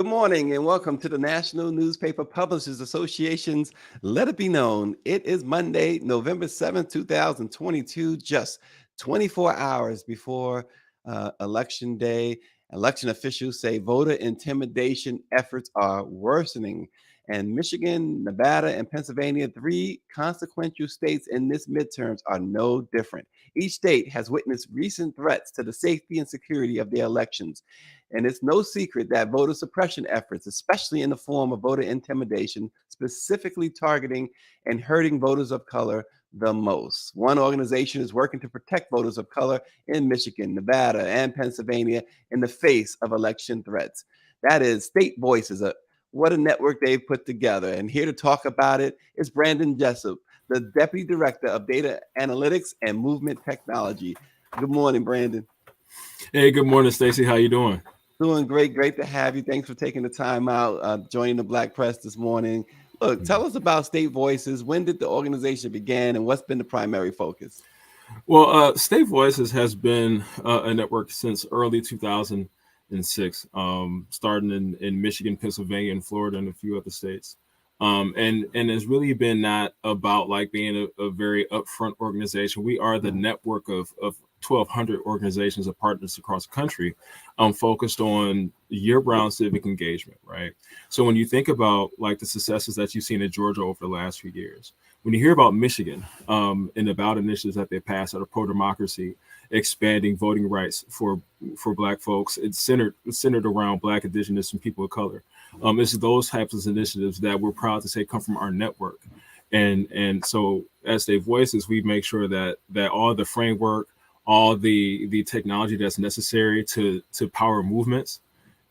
Good morning and welcome to the National Newspaper Publishers Association's Let It Be Known. It is Monday, November 7th, 2022, just 24 hours before Election Day. Election officials say voter intimidation efforts are worsening. And Michigan, Nevada, and Pennsylvania, three consequential states in this midterms, are no different. Each state has witnessed recent threats to the safety and security of their elections. And it's no secret that voter suppression efforts, especially in the form of voter intimidation, specifically targeting and hurting voters of color the most. One organization is working to protect voters of color in Michigan, Nevada, and Pennsylvania in the face of election threats. That is State Voices. What a network they've put together. And here to talk about it is Brandon Jessup, the Deputy Director of Data Analytics and Movement Technology. Good morning, Brandon. Hey, good morning, Stacey. How you doing? Doing great. Great to have you. Thanks for taking the time out, joining the Black Press this morning. Look, tell us about State Voices. When did the organization begin and what's been the primary focus? Well, State Voices has been a network since early 2006, starting in Michigan, Pennsylvania, and Florida, and a few other states. And it's really been not about like being a very upfront organization. We are the network of 1,200 organizations of partners across the country, focused on year-round civic engagement, right? So when you think about like the successes that you've seen in Georgia over the last few years, when you hear about Michigan and the ballot initiatives that they passed that are pro-democracy, expanding voting rights for Black folks, it's centered around Black, Indigenous, and people of color. It's those types of initiatives that we're proud to say come from our network. And so as State Voices, we make sure that all the framework, all the technology that's necessary to power movements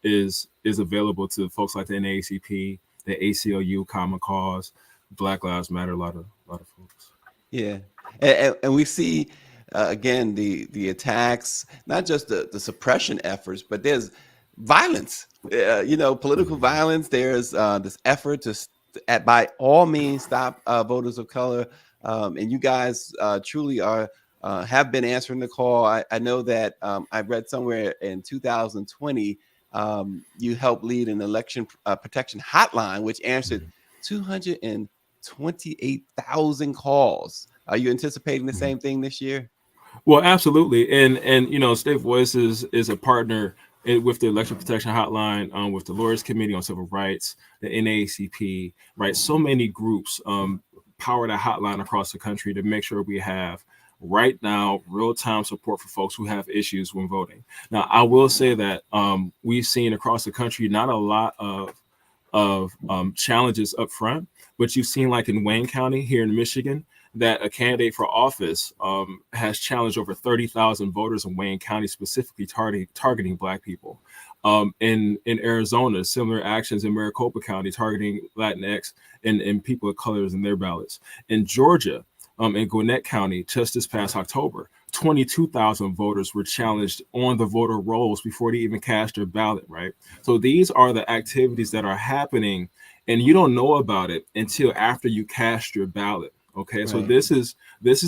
is available to folks like the NAACP, the ACLU, Common Cause, Black Lives Matter, a lot of folks. Yeah. And we see, again, the attacks, not just the suppression efforts, but there's violence, political violence. There's this effort to, by all means, stop voters of color. And you guys truly are have been answering the call. I know that I read somewhere in 2020, you helped lead an election protection hotline, which answered 228,000 calls. Are you anticipating the same thing this year? Well, absolutely. And State Voices is a partner with the Election Protection Hotline, with the Lawyers Committee on Civil Rights, the NAACP, right? So many groups power that hotline across the country to make sure we have right now real-time support for folks who have issues when voting. Now, I will say that we've seen across the country not a lot of challenges up front, but you've seen like in Wayne County here in Michigan, that a candidate for office has challenged over 30,000 voters in Wayne County, specifically targeting Black people. In Arizona, similar actions in Maricopa County targeting Latinx and people of colors in their ballots. In Georgia, in Gwinnett County, just this past October, 22,000 voters were challenged on the voter rolls before they even cast their ballot, right? So these are the activities that are happening, and you don't know about it until after you cast your ballot. Okay, right. So this is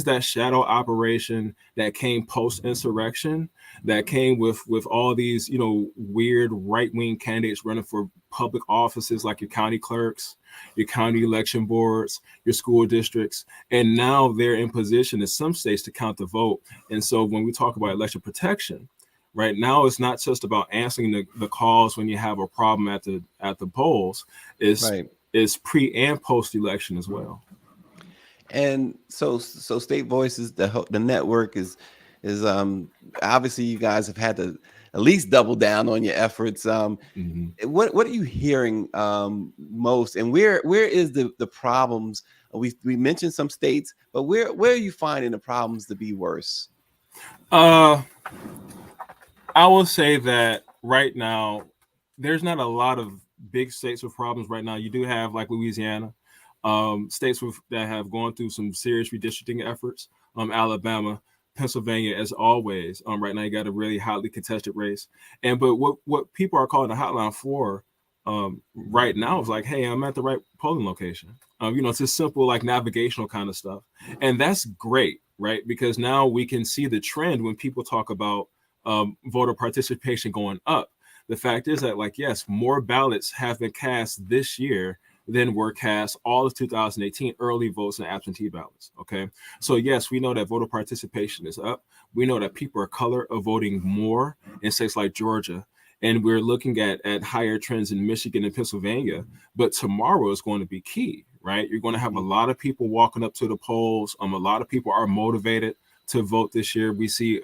that shadow operation that came post-insurrection, that came with all these weird right-wing candidates running for public offices like your county clerks, your county election boards, your school districts, and now they're in position in some states to count the vote. And so when we talk about election protection, right now it's not just about answering the calls when you have a problem at the polls. It's pre and post election as well. And so State Voices, the network is obviously you guys have had to at least double down on your efforts. What are you hearing most, and where is the problems? We mentioned some states, but where are you finding the problems to be worse? I will say that right now there's not a lot of big states with problems right now. You do have like Louisiana, states that have gone through some serious redistricting efforts. Alabama, Pennsylvania, as always. Right now you got a really hotly contested race. But what people are calling the hotline for right now is like, hey, I'm at the right polling location. It's just simple like navigational kind of stuff, and that's great, right? Because now we can see the trend when people talk about voter participation going up. the fact is that, like, yes, more ballots have been cast this year than were cast all of 2018 early votes and absentee ballots. Okay. So, yes, we know that voter participation is up. We know that people of color are voting more in states like Georgia. And we're looking at higher trends in Michigan and Pennsylvania. But tomorrow is going to be key, right? You're going to have a lot of people walking up to the polls. A lot of people are motivated to vote this year. We see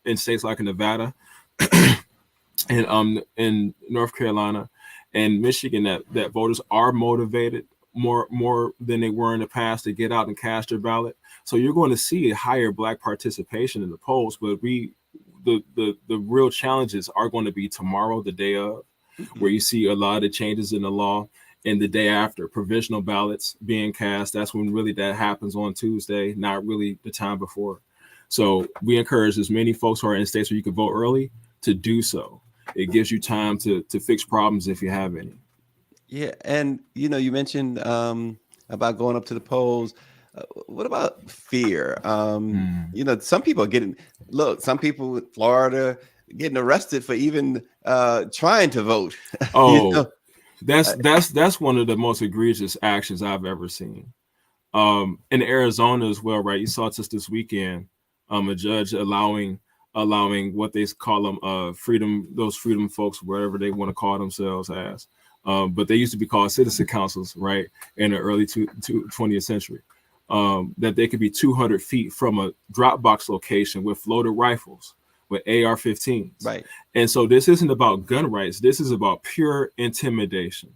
in states like Nevada and in North Carolina and Michigan that voters are motivated more than they were in the past to get out and cast their ballot. So you're going to see a higher Black participation in the polls, but the real challenges are going to be tomorrow, the day of, where you see a lot of changes in the law, and the day after, provisional ballots being cast. That's when really that happens on Tuesday, not really the time before. So we encourage as many folks who are in states where you can vote early to do so. It gives you time to fix problems if you have any. Yeah, and you mentioned about going up to the polls. What about fear? Some people are some people in Florida getting arrested for even trying to vote. Oh, Uh, that's one of the most egregious actions I've ever seen. In Arizona as well, right? You saw just this weekend, a judge allowing what they call them those freedom folks, whatever they want to call themselves as. But they used to be called citizen councils, right, in the early 20th century, that they could be 200 feet from a drop box location with loaded rifles, with AR-15s. right. And so this isn't about gun rights. This is about pure intimidation.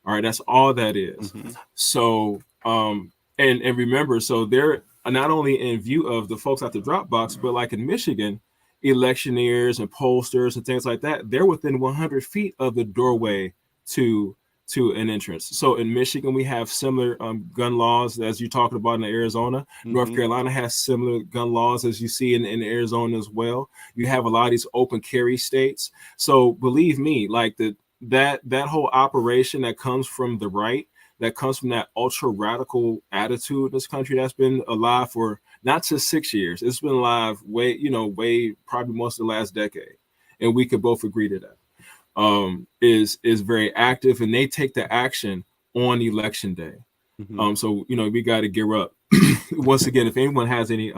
All right, that's all that is. So, and remember, so they're not only in view of the folks at the drop box, but like in Michigan, electioneers and pollsters and things like that, they're within 100 feet of the doorway to an entrance. So in Michigan, we have similar gun laws as you're talking about in Arizona. North Carolina has similar gun laws as you see in Arizona as well. You have a lot of these open carry states. So believe me, like that whole operation that comes from the right, that comes from that ultra radical attitude in this country that's been alive for not just 6 years. It's been alive way probably most of the last decade. And we could both agree to that. Is very active, and they take the action on election day. So we got to gear up. Once again, if anyone has any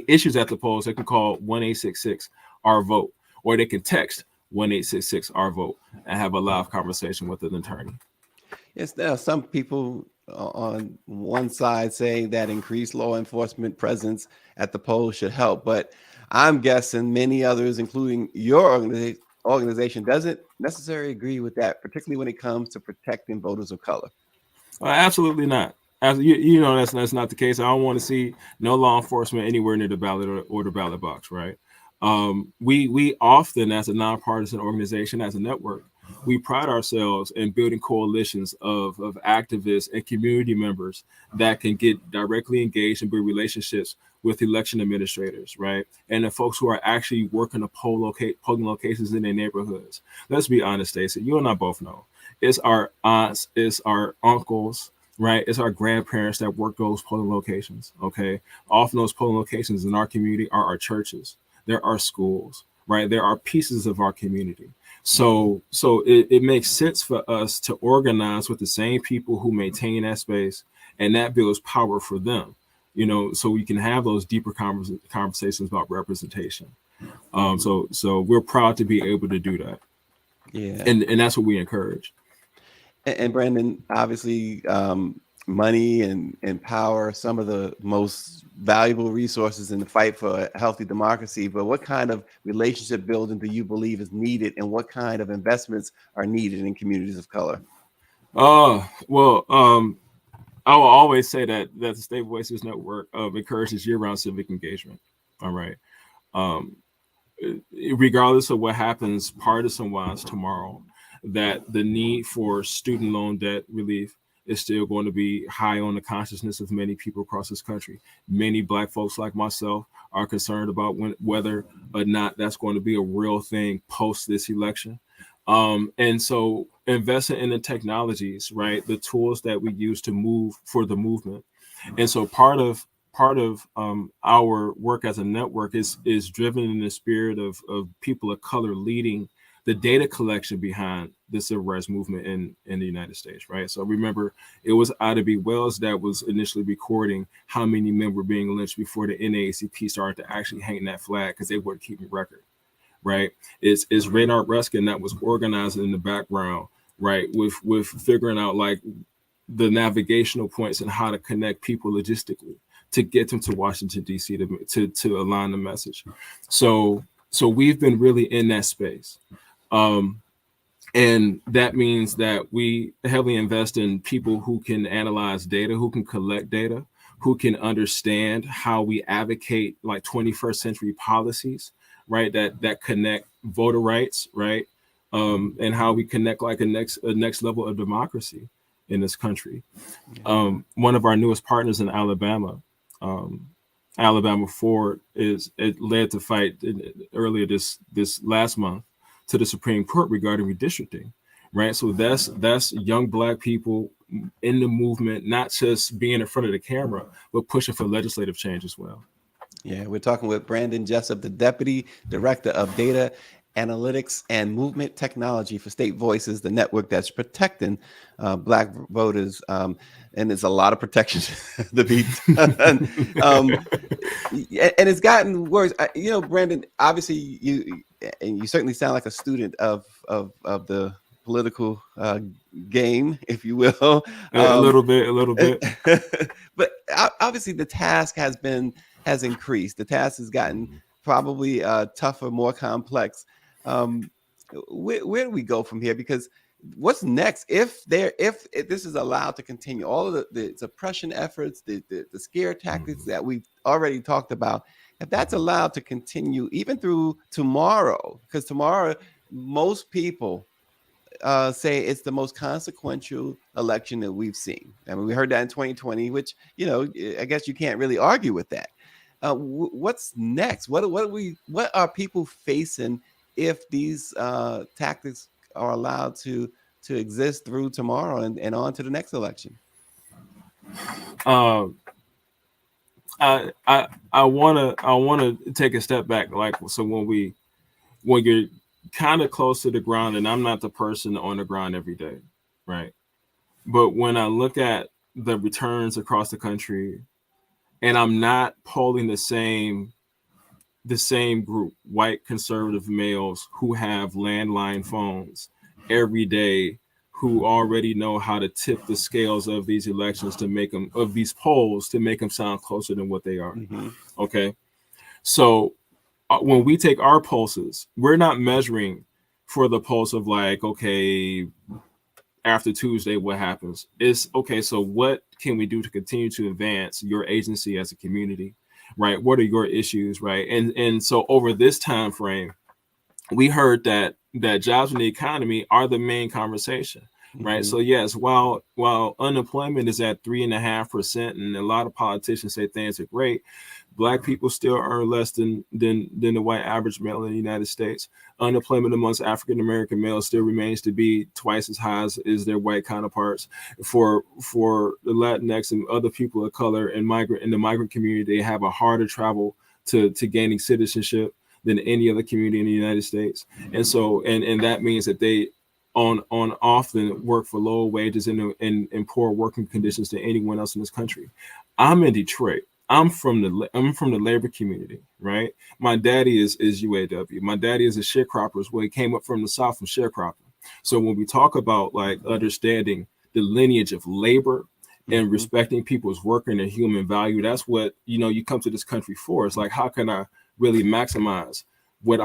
issues at the polls, they can call 1-866 our vote, or they can text 1-866 our vote and have a live conversation with an attorney. Yes, there are some people on one side saying that increased law enforcement presence at the polls should help, but I'm guessing many others, including your organization, doesn't necessarily agree with that, particularly when it comes to protecting voters of color. Absolutely not. As that's not the case. I don't want to see no law enforcement anywhere near the ballot or the ballot box, right? We often, as a nonpartisan organization, as a network, we pride ourselves in building coalitions of activists and community members that can get directly engaged and build relationships with election administrators, right? And the folks who are actually working to polling locations in their neighborhoods. Let's be honest, Stacey, you and I both know. It's our aunts, it's our uncles, right? It's our grandparents that work those polling locations, okay? Often those polling locations in our community are our churches. There are schools, right? There are pieces of our community. So it makes sense for us to organize with the same people who maintain that space, and that builds power for them, so we can have those deeper conversations about representation. So we're proud to be able to do that. Yeah. And that's what we encourage. And Brandon, obviously, money and power, some of the most valuable resources in the fight for a healthy democracy. But what kind of relationship building do you believe is needed, and what kind of investments are needed in communities of color? Well, I will always say that the State Voices Network encourages year-round civic engagement. All right. Regardless of what happens partisan-wise tomorrow, that the need for student loan debt relief is still going to be high on the consciousness of many people across this country. Many Black folks like myself are concerned about whether or not that's going to be a real thing post this election. And so investing in the technologies, right, the tools that we use to move for the movement. And so part of our work as a network is driven in the spirit of people of color leading the data collection behind the civil rights movement in the United States, right? So remember, it was Ida B. Wells that was initially recording how many men were being lynched before the NAACP started to actually hang that flag because they weren't keeping record, right? It's Raynard Ruskin that was organizing in the background, right, with figuring out like the navigational points and how to connect people logistically to get them to Washington D.C. to align the message. So we've been really in that space. And that means that we heavily invest in people who can analyze data, who can collect data, who can understand how we advocate like 21st century policies, right? That connect voter rights, right? And how we connect like a next level of democracy in this country. One of our newest partners in Alabama, Alabama Ford, it led to fight earlier this last month to the Supreme Court regarding redistricting, right? So that's young Black people in the movement, not just being in front of the camera, but pushing for legislative change as well. Yeah, we're talking with Brandon Jessup, the Deputy Director of Data Analytics and Movement Technology for State Voices, the network that's protecting Black voters. And there's a lot of protections to be done. And it's gotten worse. You know, Brandon, obviously you certainly sound like a student of the political game, if you will. A little bit. But obviously the task has increased. The task has gotten probably tougher, more complex. Where do we go from here? Because what's next if this is allowed to continue? All of the suppression efforts, the scare tactics that we've already talked about, if that's allowed to continue even through tomorrow, because tomorrow most people say it's the most consequential election that we've seen. I mean, we heard that in 2020, which, you know, I guess you can't really argue with that. What's next? What are people facing if these tactics are allowed to exist through tomorrow and on to the next election? I wanna take a step back. Like, so when you're kind of close to the ground, and I'm not the person on the ground every day, right? But when I look at the returns across the country, and I'm not polling the same group, white conservative males who have landline phones every day, who already know how to tip the scales of these elections to make them, of these polls, to make them sound closer than what they are. Okay. So when we take our pulses, we're not measuring for the pulse of like, okay, after Tuesday, what happens? It's okay, so what can we do to continue to advance your agency as a community, right? What are your issues, right? And so over this time frame, we heard that jobs in the economy are the main conversation, right? So yes, while unemployment is at 3.5%, and a lot of politicians say things are great, Black people still earn less than the white average male in the United States. Unemployment amongst African American males still remains to be twice as high as their white counterparts. For the Latinx and other people of color and the migrant community, they have a harder travel to gaining citizenship than any other community in the United States. And so and that means that they often work for lower wages and poor working conditions than anyone else in this country. I'm in Detroit. I'm from the labor community, right? My daddy is UAW. My daddy is a sharecropper as well. He came up from the South from sharecropping. So when we talk about like understanding the lineage of labor and respecting people's work and their human value, that's what, you know, you come to this country for. It's like, how can I really maximize what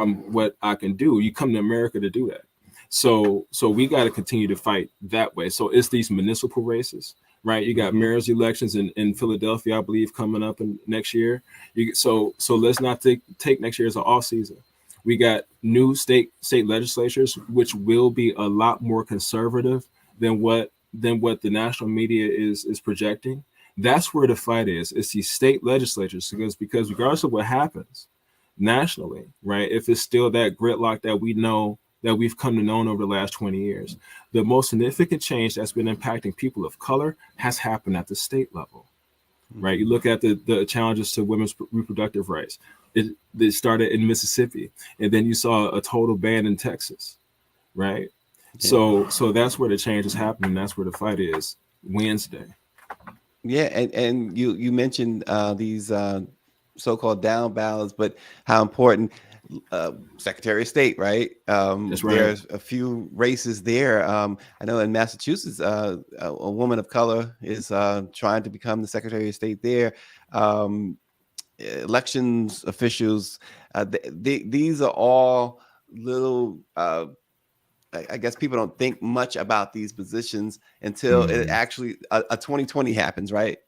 I can do? You come to America to do that. So we got to continue to fight that way. So it's these municipal races, right? You got mayor's elections in Philadelphia, I believe, coming up in next year. So let's not take next year as an off season. We got new state legislatures, which will be a lot more conservative than what the national media is projecting. That's where the fight is. It's these state legislatures, because regardless of what happens nationally, right? If it's still that gridlock that we know, that we've come to know over the last 20 years, the most significant change that's been impacting people of color has happened at the state level, right? You look at the challenges to women's reproductive rights. It started in Mississippi, and then you saw a total ban in Texas, right? Yeah. So that's where the change is happening. That's where the fight is Wednesday. Yeah, and you mentioned these so-called down ballots, but how important Secretary of State, right? That's right. There's a few races there. I know in Massachusetts, a woman of color is trying to become the Secretary of State there. Um, Elections officials, these are all little. I guess people don't think much about these positions until it Mm-hmm. actually a 2020 happens, right?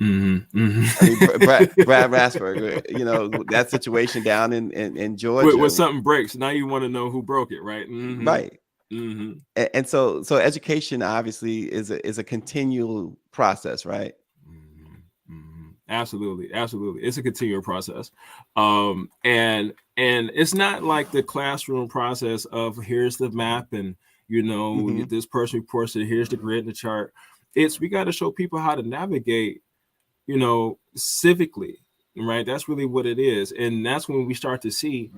Mm-hmm. I mean, Mm-hmm. Brad Rasberg, that situation down in When Georgia, something breaks, now you want to know who broke it, right? Mm-hmm. right? Mm-hmm. And so education obviously is a continual process, right? Mm-hmm. Mm-hmm. Absolutely, absolutely. It's a continual process, and it's not like the classroom process of here's the map and Hmm. this person reports it. Here's the grid and the chart. It's we got to show people how to navigate, civically, right? That's really what it is, and that's when we start to see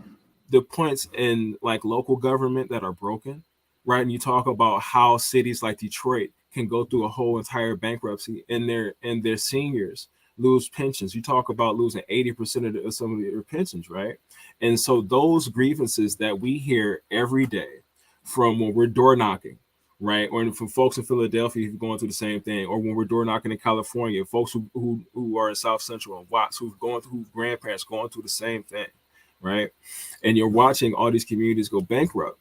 the points in like local government that are broken, right? And you talk about how cities like Detroit can go through a whole entire bankruptcy and their seniors lose pensions. You talk about losing 80% of some of their pensions, right? And so those grievances that we hear every day from when we're door knocking, right? Or from folks in Philadelphia who are going through the same thing, or when we're door knocking in California, folks who are in South Central and Watts whose grandparents going through the same thing, right? And you're watching all these communities go bankrupt,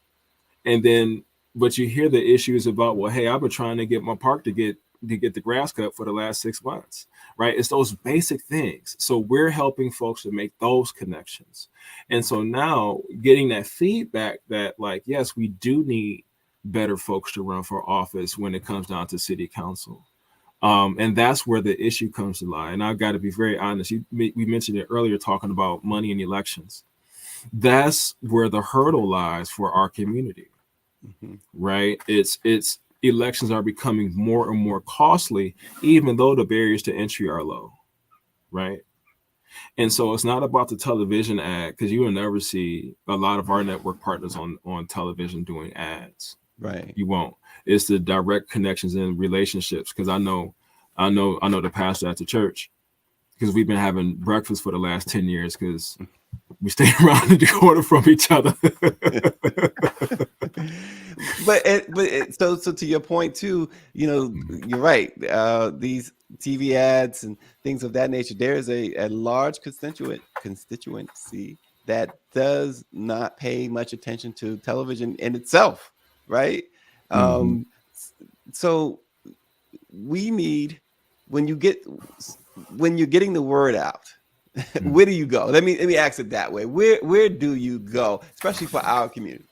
and then but you hear the issues about, well, hey, I've been trying to get my park to get the grass cut for the last 6 months, right? It's those basic things. So we're helping folks to make those connections, and so now getting that feedback that like, yes, we do need better folks to run for office when it comes down to city council. And that's where the issue comes to lie. And I've got to be very honest. We mentioned it earlier, talking about money in elections. That's where the hurdle lies for our community, Hmm. right? It's elections are becoming more and more costly, even though the barriers to entry are low, right? And so it's not about the television ad, because you will never see a lot of our network partners on television doing ads. Right. You won't. It's the direct connections and relationships. Because I know the pastor at the church, because we've been having breakfast for the last 10 years, because we stay around the corner from each other. So to your point too, you're right. These TV ads and things of that nature, there is a large constituency that does not pay much attention to television in itself, right? Mm-hmm. Um, so we need when you get when you're getting the word out, where do you go? Let me ask it that way. Where do you go, especially for our community?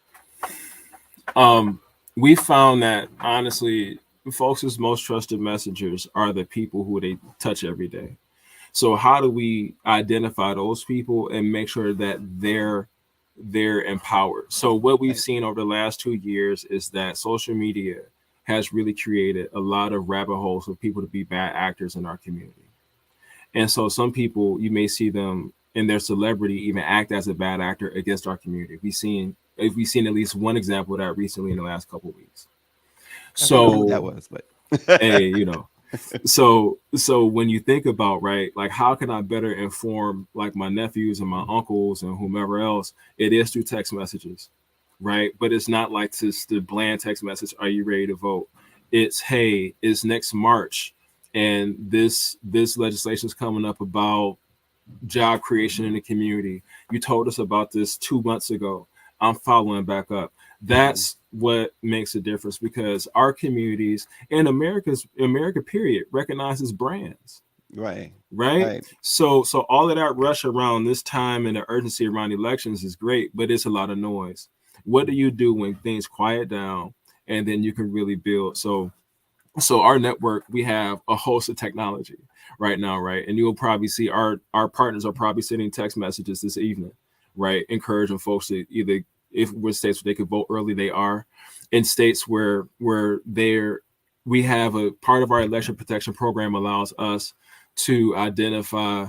Um, we found that honestly, folks' most trusted messengers are the people who they touch every day. So how do we identify those people and make sure that they're empowered? So what we've Right. seen over the last 2 years is that social media has really created a lot of rabbit holes for people to be bad actors in our community. And so some people, you may see them in their celebrity even act as a bad actor against our community. We've seen at least one example of that recently in the last couple of weeks. I don't know who that So, was, but hey, so when you think about, right, like how can I better inform like my nephews and my uncles and whomever else, it is through text messages, right? But it's not like just the bland text message, are you ready to vote? It's, hey, it's next March, and this legislation is coming up about job creation in the community. You told us about this 2 months ago. I'm following back up. Mhm. That's what makes a difference, because our communities and America period recognizes brands, Right, right? right. So all of that rush around this time and the urgency around elections is great, but it's a lot of noise. What do you do when things quiet down and then you can really build? So our network, we have a host of technology right now, right? And you'll probably see our partners are probably sending text messages this evening, right? Encouraging folks to either, if we're states where they could vote early, they are. In states where they're we have a part of our election protection program allows us to identify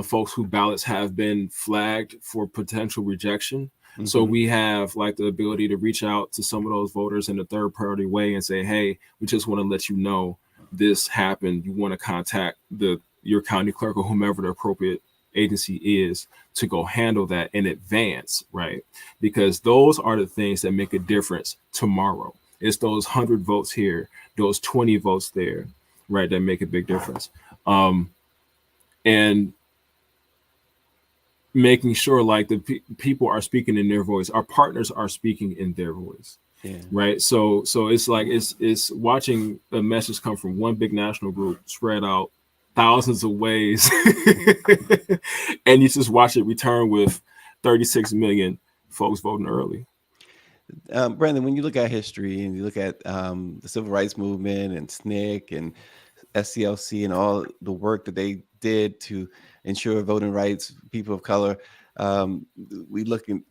folks whose ballots have been flagged for potential rejection. So Mhm. we have like the ability to reach out to some of those voters in a third party way and say, hey, we just want to let you know this happened. You want to contact your county clerk or whomever the appropriate agency is to go handle that in advance, right? Because those are the things that make a difference tomorrow. It's those 100 votes here, those 20 votes there, right, that make a big difference. And making sure like the people are speaking in their voice, our partners are speaking in their voice, Yeah. right? So it's like it's watching a message come from one big national group spread out thousands of ways, and you just watch it return with 36 million folks voting early. Brandon, when you look at history and you look at the civil rights movement and SNCC and SCLC and all the work that they did to ensure voting rights, people of color, um, we look in,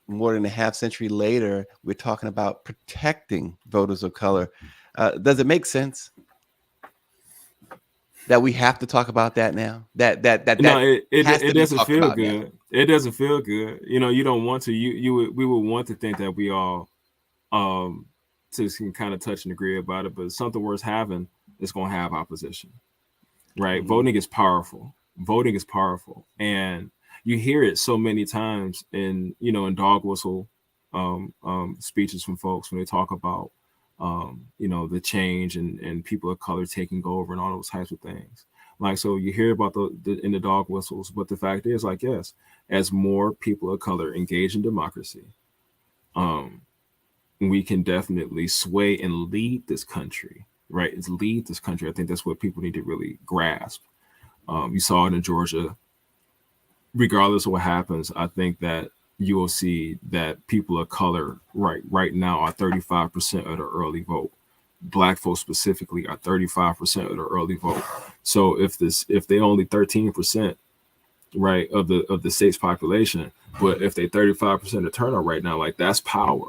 more than a half century later, we're talking about protecting voters of color. Does it make sense that we have to talk about that now? No, That has it to be doesn't talked feel about now. good. It doesn't feel good. You don't want to. We would want to think that we all um to can kind of touch and agree about it, but something worth having is going to have opposition, right? Mhm. Voting is powerful. Voting is powerful, and you hear it so many times in dog whistle speeches from folks when they talk about the change and people of color taking over and all those types of things. Like, so you hear about in the dog whistles, but the fact is, like, yes, as more people of color engage in democracy, um, we can definitely sway and lead this country, right? It's lead this country. I think that's what people need to really grasp. You saw it in Georgia. Regardless of what happens, I think that you will see that people of color right now are 35% of the early vote. Black folks specifically are 35% of the early vote. So if they only 13%, right, of the state's population, but if they 35% of turnout right now, like, that's power,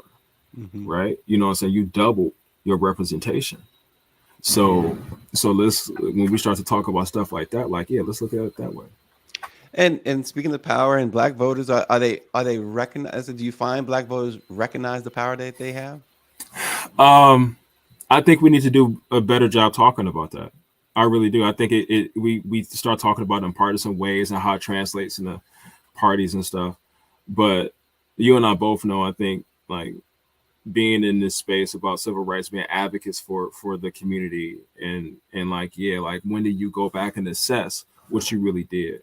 Mhm. right? You know what I'm saying? You double your representation. Yeah. So let's, when we start to talk about stuff like that, like, yeah, let's look at it that way. And speaking of power and black voters, are they recognized? Do you find black voters recognize the power that they have? Um, I think we need to do a better job talking about that. I really do. I think we start talking about it in partisan ways and how it translates into parties and stuff. But you and I both know, I think, like, being in this space about civil rights, being advocates for the community, and like, yeah, like, when do you go back and assess what you really did?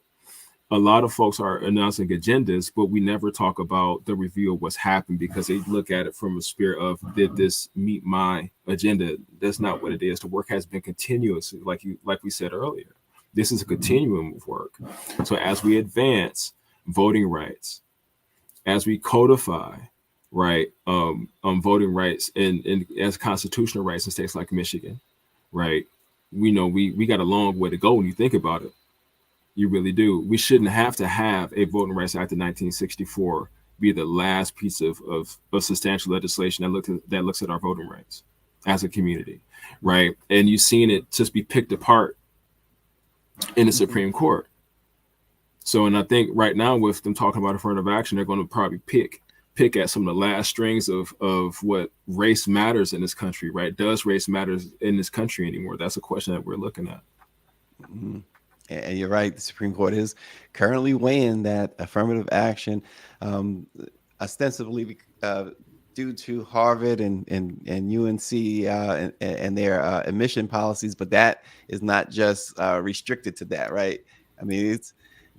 A lot of folks are announcing agendas, but we never talk about the review of what's happened because they look at it from a spirit of, did this meet my agenda? That's not what it is. The work has been continuous, like we said earlier. This is a continuum of work. So as we advance voting rights, as we codify, right, voting rights and as constitutional rights in states like Michigan, right, we know we got a long way to go when you think about it. You really do. We shouldn't have to have a Voting Rights Act of 1964 be the last piece of substantial legislation that looks at our voting rights as a community, right? And you've seen it just be picked apart in the Mhm. Supreme Court. So, and I think right now with them talking about affirmative action, they're going to probably pick at some of the last strings of what race matters in this country, right? Does race matters in this country anymore? That's a question that we're looking at. Mhm. And you're right. The Supreme Court is currently weighing that affirmative action, um, ostensibly due to Harvard and UNC and their admission policies, but that is not just restricted to that, right? I mean,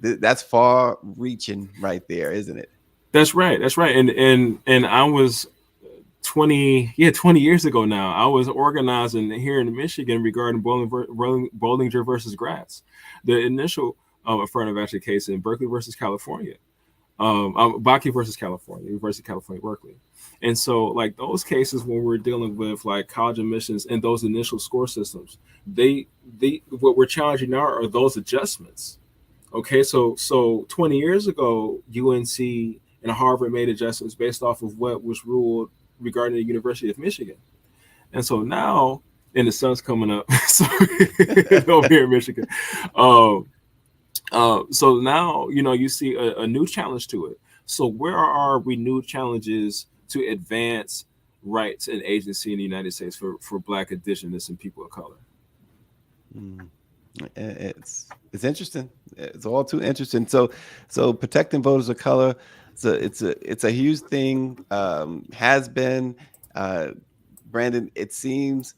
that's far reaching right there, isn't it? That's right. That's right. And I was 20 years ago now, I was organizing here in Michigan regarding Bollinger versus Gratz, the initial affirmative action case in Berkeley versus California, Bakke versus California, University of California, Berkeley. And so, like, those cases when we're dealing with like college admissions and those initial score systems, they what we're challenging now are those adjustments. Okay, so 20 years ago, UNC and Harvard made adjustments based off of what was ruled regarding the University of Michigan. And so now, and the sun's coming up so, over here in Michigan. So now, you see a new challenge to it. So where are our renewed challenges to advance rights and agency in the United States for Black, Indigenous, and people of color? Mm. It's interesting. It's all too interesting. So protecting voters of color, it's a huge thing. Has been, uh, Brandon. It seems,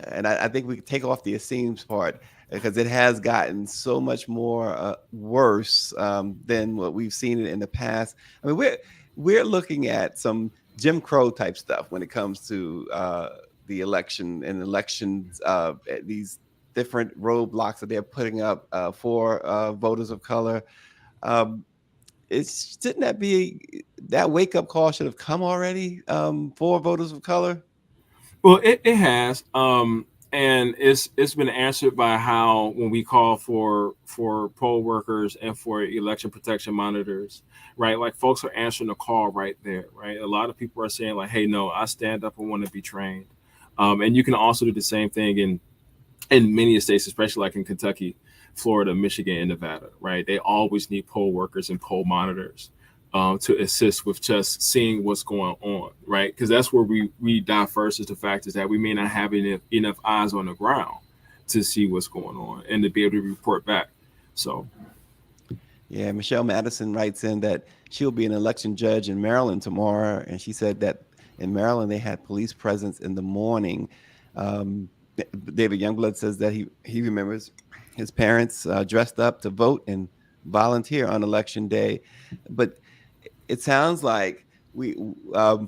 and I think we could take off the it seems part because it has gotten so much more worse than what we've seen in the past. I mean, we're looking at some Jim Crow type stuff when it comes to the election and elections. These different roadblocks that they're putting up for voters of color. Um, shouldn't that be that wake up call should have come already for voters of color? Well, it has, and it's been answered by how when we call for poll workers and for election protection monitors, right? Like folks are answering the call right there, right? A lot of people are saying like, "Hey, no, I stand up and want to be trained," and you can also do the same thing in many states, especially like in Kentucky, Florida, Michigan, and Nevada, right? They always need poll workers and poll monitors to assist with just seeing what's going on, right? Because that's where we die first. Is the fact is that we may not have enough eyes on the ground to see what's going on and to be able to report back. So Yeah, Michelle Madison writes in that she'll be an election judge in Maryland tomorrow, and she said that in Maryland they had police presence in the morning. David Youngblood says that he remembers his parents dressed up to vote and volunteer on election day, but it sounds like we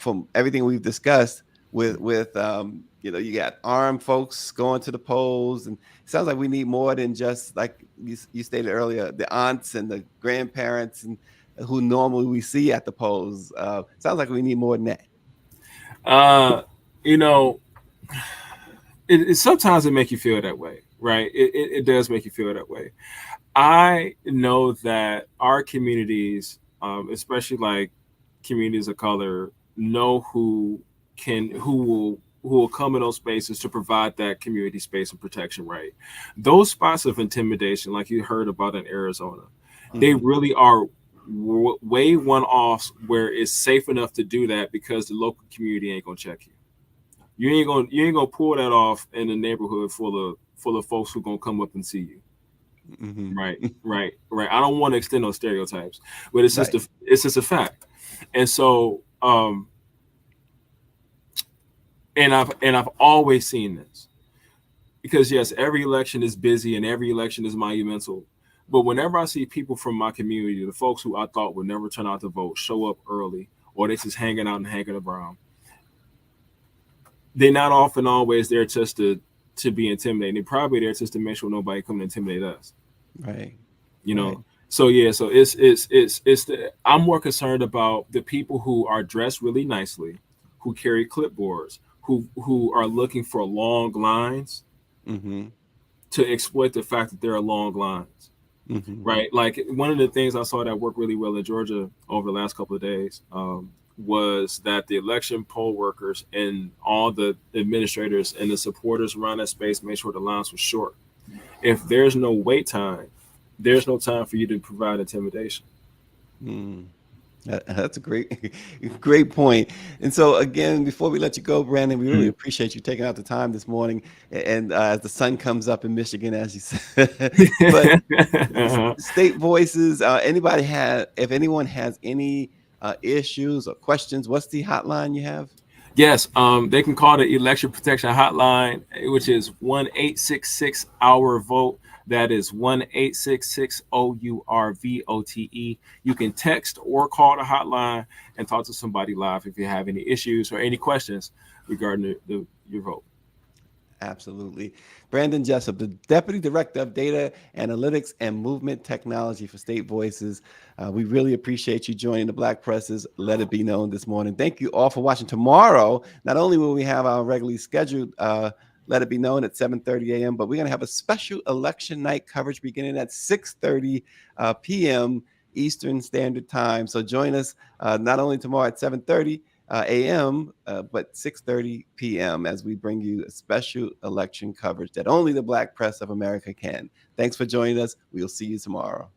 from everything we've discussed with you got armed folks going to the polls, and it sounds like we need more than just like you stated earlier, the aunts and the grandparents and who normally we see at the polls. Sounds like we need more than that. uh, you know, it sometimes it make you feel that way, right? It does make you feel that way. I know that our communities, especially like communities of color, know who will come in those spaces to provide that community space and protection. Right, those spots of intimidation, like you heard about in Arizona, they Hmm. really are way one offs where it's safe enough to do that because the local community ain't gonna check you. You ain't gonna pull that off in a neighborhood full of folks who gonna come up and see you. Hmm. Right, right, right. I don't want to extend those stereotypes, but Right. it's just a fact. And so, and I've always seen this because yes, every election is busy and every election is monumental. But whenever I see people from my community, the folks who I thought would never turn out to vote, show up early, or they just hanging out and hanging around, they're not often always there just to be intimidated. They're probably there just to make sure nobody come to intimidate us. Right. You Right. know, so yeah, so I'm more concerned about the people who are dressed really nicely, who carry clipboards, who are looking for long lines Hmm. to exploit the fact that there are long lines, Hmm. right? Like one of the things I saw that worked really well in Georgia over the last couple of days, was that the election poll workers and all the administrators and the supporters around that space made sure the lines were short. If there's no wait time, there's no time for you to provide intimidation. Mm. That's a great, great point. And so, again, before we let you go, Brandon, we really Mm. appreciate you taking out the time this morning. And as the sun comes up in Michigan, as you said, but Uh-huh. state voices. If anyone has any issues or questions, what's the hotline you have? Yes, they can call the election protection hotline, which is 1-866 our vote. That is 1-866 OURVOTE. You can text or call the hotline and talk to somebody live if you have any issues or any questions regarding your vote. Absolutely. Brandon Jessup, the Deputy Director of Data Analytics and Movement Technology for State Voices. We really appreciate you joining the Black Presses. Let it be known this morning. Thank you all for watching. Tomorrow, not only will we have our regularly scheduled Let It Be Known at 7:30 a.m., but we're going to have a special election night coverage beginning at 6:30 p.m. Eastern Standard Time. So join us not only tomorrow at 7:30 a.m., but 6:30 p.m. as we bring you a special election coverage that only the Black Press of America can. Thanks for joining us. We'll see you tomorrow.